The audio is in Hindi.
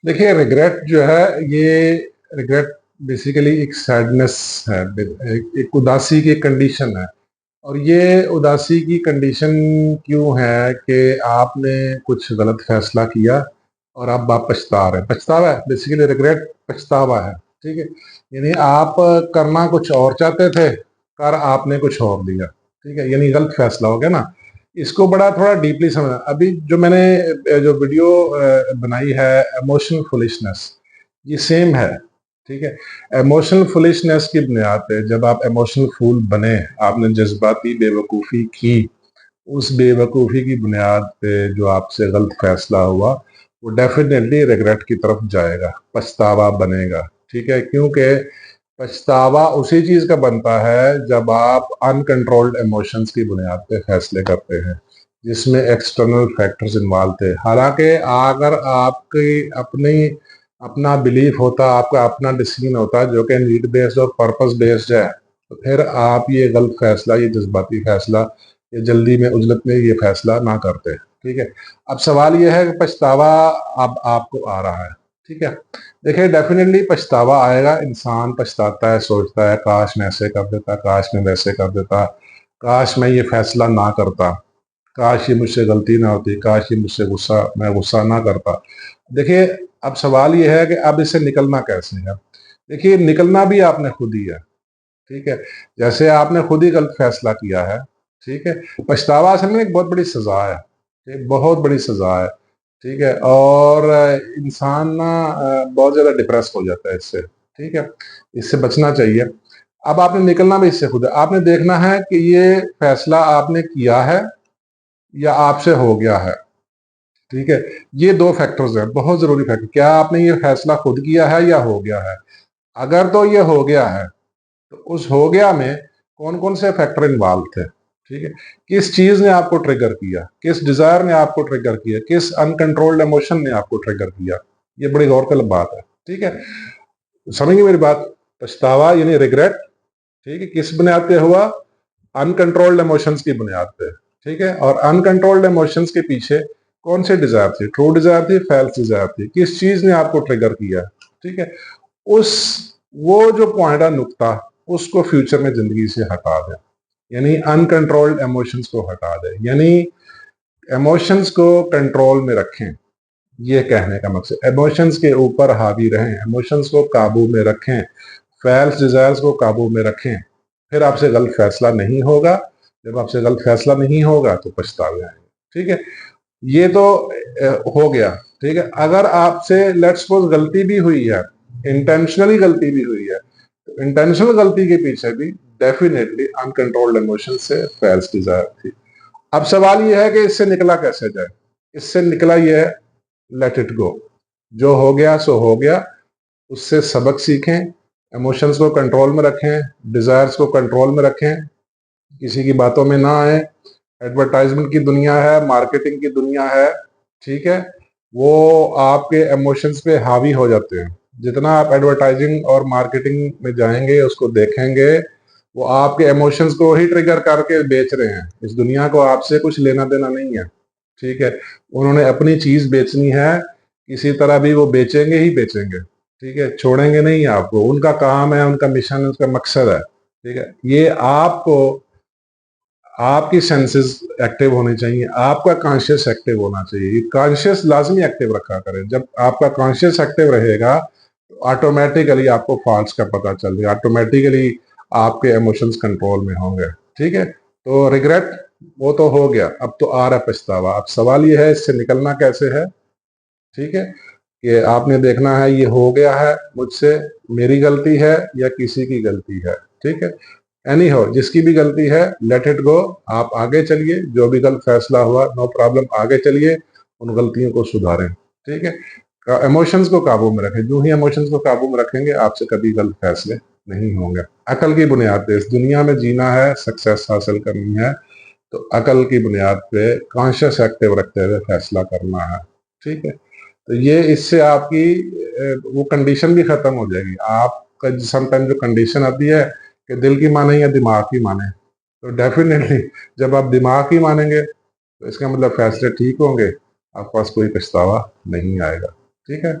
देखिए, रिग्रेट जो है, ये रिग्रेट बेसिकली एक सैडनेस है, एक उदासी की कंडीशन है। और ये उदासी की कंडीशन क्यों है कि आपने कुछ गलत फैसला किया और अब आप पछता रहे हैं। पछतावा है बेसिकली, रिग्रेट पछतावा है। ठीक है, यानी आप करना कुछ और चाहते थे, कर आपने कुछ और दिया। ठीक है, यानी गलत फैसला हो गया ना। इसको बड़ा थोड़ा डीपली समझना। अभी जो मैंने जो वीडियो बनाई है, इमोशनल फुलिशनेस, ये सेम है। ठीक है, इमोशनल फुलिशनेस की बुनियाद पे जब आप इमोशनल फूल बने, आपने जज्बाती बेवकूफ़ी की, उस बेवकूफ़ी की बुनियाद पे जो आपसे गलत फैसला हुआ, वो डेफिनेटली रिग्रेट की तरफ जाएगा, पछतावा बनेगा। ठीक है, क्योंकि पछतावा उसी चीज़ का बनता है जब आप अनकंट्रोल्ड इमोशंस की बुनियाद पे फैसले करते हैं, जिसमें एक्सटर्नल फैक्टर्स इन्वॉल्व थे। हालांकि अगर आपकी अपनी अपना बिलीफ होता, आपका अपना डिसीजन होता जो कि नीड बेस्ड और पर्पस बेस्ड है, तो फिर आप ये गलत फैसला, ये जज्बाती फैसला, ये जल्दी में उजलत में ये फैसला ना करते। ठीक है, अब सवाल ये है कि पछतावा अब आपको आ रहा है। ठीक है, देखिए डेफिनेटली पछतावा आएगा। इंसान पछताता है, सोचता है काश मैं ऐसे कर देता, काश मैं वैसे कर देता, काश मैं ये फैसला ना करता, काश ये मुझसे गलती ना होती, काश ये मुझसे गुस्सा मैं गुस्सा ना करता। देखिए, अब सवाल ये है कि अब इससे निकलना कैसे है। देखिए, निकलना भी आपने खुद ही है। ठीक है, जैसे आपने खुद ही गलत फैसला किया है। ठीक है, पछतावा असल में एक बहुत बड़ी सजा है, एक बहुत बड़ी सजा है। ठीक है, और इंसान ना बहुत ज्यादा डिप्रेस हो जाता है इससे। ठीक है, इससे बचना चाहिए। अब आपने निकलना भी इससे खुद है। आपने देखना है कि ये फैसला आपने किया है या आपसे हो गया है। ठीक है, ये दो फैक्टर्स हैं, बहुत जरूरी फैक्टर। क्या आपने ये फैसला खुद किया है या हो गया है? अगर तो ये हो गया है, तो उस हो गया में कौन कौन से फैक्टर इन्वॉल्व थे? ठीक है, किस चीज ने आपको ट्रिगर किया, किस डिजायर ने आपको ट्रिगर किया, किस अनकंट्रोल्ड इमोशन ने आपको ट्रिगर किया? ये बड़ी गौरतलब बात है। ठीक है, समझिए मेरी बात। पछतावा यानी रिग्रेट, ठीक है, किस बुनियाद पे हुआ? अनकंट्रोल्ड इमोशंस की बुनियाद पे। ठीक है, और अनकंट्रोल्ड इमोशंस के पीछे कौन से डिजायर थी? ट्रू डिजायर थी, फैल्स डिजायर थी? किस चीज ने आपको ट्रिगर किया? ठीक है, उस वो जो पॉइंट है, नुक्ता, उसको फ्यूचर में जिंदगी से हटा दें। यानी अनकंट्रोल्ड इमोशंस को हटा दें, यानी इमोशंस को कंट्रोल में रखें। ये कहने का मकसद, इमोशंस के ऊपर हावी रहें, इमोशंस को काबू में रखें, फैल्स डिजायर्स को काबू में रखें। फिर आपसे गलत फैसला नहीं होगा। जब आपसे गलत फैसला नहीं होगा तो पछतावे आएंगे। ठीक है, ये तो हो गया। ठीक है, अगर आपसे लेट्स सपोज गलती भी हुई है, इंटेंशनली गलती भी हुई है, तो इंटेंशनल गलती के पीछे भी डेफिनेटली अनकंट्रोल्ड इमोशन से फैल्स डिजायर थी। अब सवाल यह है कि इससे निकला कैसे जाए? इससे निकला यह है, लेट इट गो। जो हो गया सो हो गया, उससे सबक सीखें, इमोशंस को कंट्रोल में रखें, डिजायर्स को कंट्रोल में रखें, किसी की बातों में ना आए। एडवर्टाइजमेंट की दुनिया है, मार्केटिंग की दुनिया है। ठीक है, वो आपके इमोशंस पे हावी हो जाते हैं। जितना आप एडवर्टाइजिंग और मार्केटिंग में जाएंगे, उसको देखेंगे, वो आपके इमोशंस को ही ट्रिगर करके बेच रहे हैं। इस दुनिया को आपसे कुछ लेना देना नहीं है। ठीक है, उन्होंने अपनी चीज बेचनी है, किसी तरह भी वो बेचेंगे ही बेचेंगे। ठीक है, छोड़ेंगे नहीं आपको। उनका काम है, उनका मिशन, उनका मकसद है। ठीक है, ये आपको, आपकी सेंसेस एक्टिव होने चाहिए, आपका कॉन्शियस एक्टिव होना चाहिए। कॉन्शियस लाजमी एक्टिव रखा करें। जब आपका कॉन्शियस एक्टिव रहेगा तो ऑटोमेटिकली आपको फॉल्ट्स का पता चल जाएगा, ऑटोमेटिकली आपके इमोशंस कंट्रोल में होंगे। ठीक है, तो रिग्रेट वो तो हो गया, अब तो आ रहा है पछतावा। अब सवाल ये है, इससे निकलना कैसे है? ठीक है, कि आपने देखना है ये हो गया है मुझसे, मेरी गलती है या किसी की गलती है। ठीक है, एनी हो, जिसकी भी गलती है, लेट इट गो। आप आगे चलिए, जो भी गलत फैसला हुआ नो प्रॉब्लम, आगे चलिए, उन गलतियों को सुधारें। ठीक है, इमोशंस को काबू में रखें। जो ही इमोशंस को काबू में रखेंगे, आपसे कभी गलत फैसले नहीं होंगे। अकल की बुनियाद पे इस दुनिया में जीना है, सक्सेस हासिल करनी है, तो अकल की बुनियाद पे कॉन्शियस एक्टिव रखते हुए फैसला करना है। ठीक है, तो ये इससे आपकी वो कंडीशन भी खत्म हो जाएगी। आपका समटाइम जो कंडीशन आती है कि दिल की माने या दिमाग की माने, तो डेफिनेटली जब आप दिमाग की मानेंगे तो इसका मतलब फैसले ठीक होंगे, आपके पास कोई पछतावा नहीं आएगा। ठीक है।